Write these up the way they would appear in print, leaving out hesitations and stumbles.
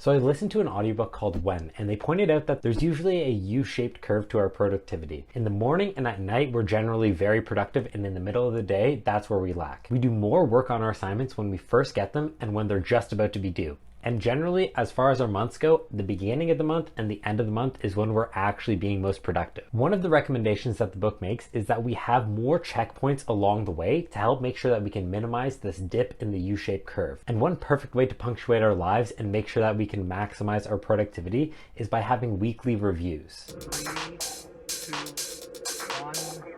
So I listened to an audiobook called When, and they pointed out that there's usually a U-shaped curve to our productivity. In the morning and at night, we're generally very productive, and in the middle of the day, that's where we lack. We do more work on our assignments when we first get them and when they're just about to be due. And generally, as far as our months go, the beginning of the month and the end of the month is when we're actually being most productive. One of the recommendations that the book makes is that we have more checkpoints along the way to help make sure that we can minimize this dip in the U-shaped curve. And one perfect way to punctuate our lives and make sure that we can maximize our productivity is by having weekly reviews. 3, 2, 1, 0.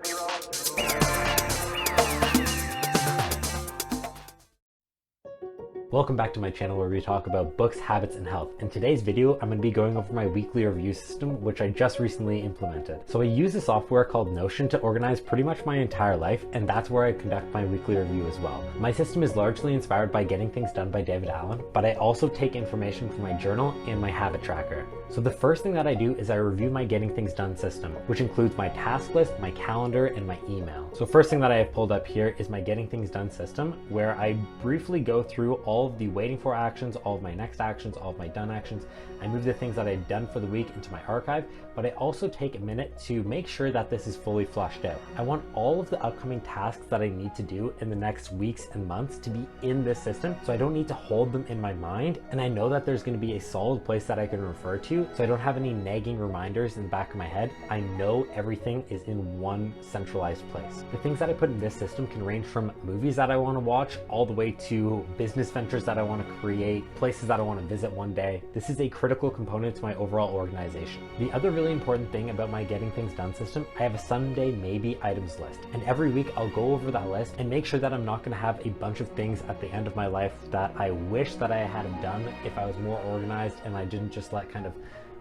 Welcome back to my channel where we talk about books, habits, and health. In today's video, I'm going to be going over my weekly review system, which I just recently implemented. So I use a software called Notion to organize pretty much my entire life, and that's where I conduct my weekly review as well. My system is largely inspired by Getting Things Done by David Allen, but I also take information from my journal and my habit tracker. So the first thing that I do is I review my Getting Things Done system, which includes my task list, my calendar, and my email. So first thing that I have pulled up here is my Getting Things Done system, where I briefly go through all of the waiting for actions, all of my next actions, all of my done actions. I move the things that I've done for the week into my archive, but I also take a minute to make sure that this is fully flushed out. I want all of the upcoming tasks that I need to do in the next weeks and months to be in this system, so I don't need to hold them in my mind, and I know that there's going to be a solid place that I can refer to, so I don't have any nagging reminders in the back of my head. I know everything is in one centralized place. The things that I put in this system can range from movies that I want to watch all the way to business ventures that I want to create, places that I want to visit one day. This is a critical component to my overall organization. The other really important thing about my Getting Things Done system, I have a Sunday maybe items list, and every week I'll go over that list and make sure that I'm not going to have a bunch of things at the end of my life that I wish that I had done if I was more organized and I didn't just let kind of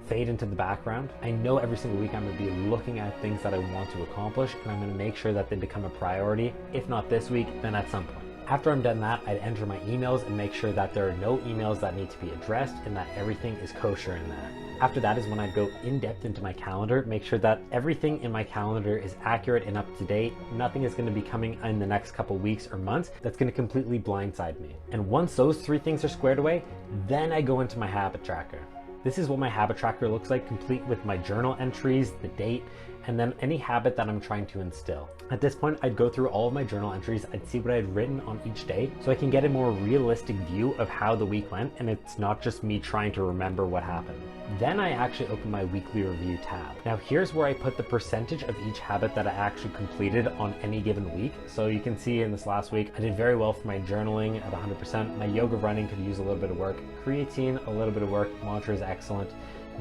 fade into the background. I know every single week I'm going to be looking at things that I want to accomplish, and I'm going to make sure that they become a priority. If not this week, then at some point. After I'm done that, I'd enter my emails and make sure that there are no emails that need to be addressed and that everything is kosher in that. After that is when I go in depth into my calendar, make sure that everything in my calendar is accurate and up to date. Nothing is going to be coming in the next couple weeks or months that's going to completely blindside me. And once those three things are squared away, then I go into my habit tracker. This is what my habit tracker looks like, complete with my journal entries, the date, and then any habit that I'm trying to instill. At this point, I'd go through all of my journal entries, I'd see what I'd written on each day, so I can get a more realistic view of how the week went, and it's not just me trying to remember what happened. Then I actually open my weekly review tab. Now here's where I put the percentage of each habit that I actually completed on any given week. So you can see in this last week, I did very well for my journaling at 100%. My yoga running could use a little bit of work. Creatine, a little bit of work. Mantra is excellent.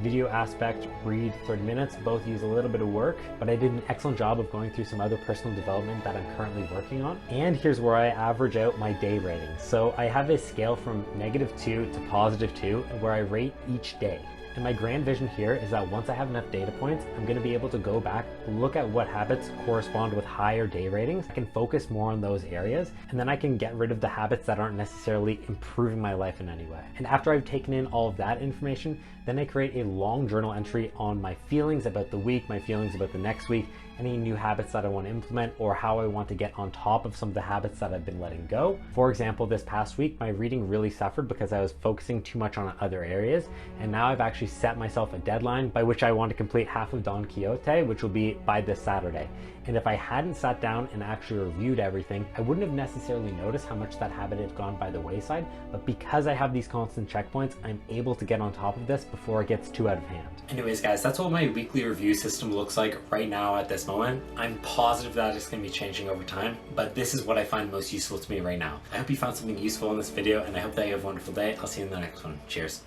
Video aspect, read 30 minutes, both use a little bit of work, but I did an excellent job of going through some other personal development that I'm currently working on. And here's where I average out my day ratings. So I have a scale from -2 to +2 where I rate each day. And my grand vision here is that once I have enough data points, I'm going to be able to go back, look at what habits correspond with higher day ratings. I can focus more on those areas, and then I can get rid of the habits that aren't necessarily improving my life in any way. And after I've taken in all of that information, then I create a long journal entry on my feelings about the week, my feelings about the next week, any new habits that I want to implement, or how I want to get on top of some of the habits that I've been letting go. For example, this past week, my reading really suffered because I was focusing too much on other areas, and now I've actually set myself a deadline by which I want to complete half of Don Quixote, which will be by this Saturday. And if I hadn't sat down and actually reviewed everything, I wouldn't have necessarily noticed how much that habit had gone by the wayside, but because I have these constant checkpoints, I'm able to get on top of this before it gets too out of hand. Anyways guys, that's what my weekly review system looks like right now at this moment. I'm positive that it's going to be changing over time, but this is what I find most useful to me right now. I hope you found something useful in this video, and I hope that you have a wonderful day. I'll see you in the next one. Cheers.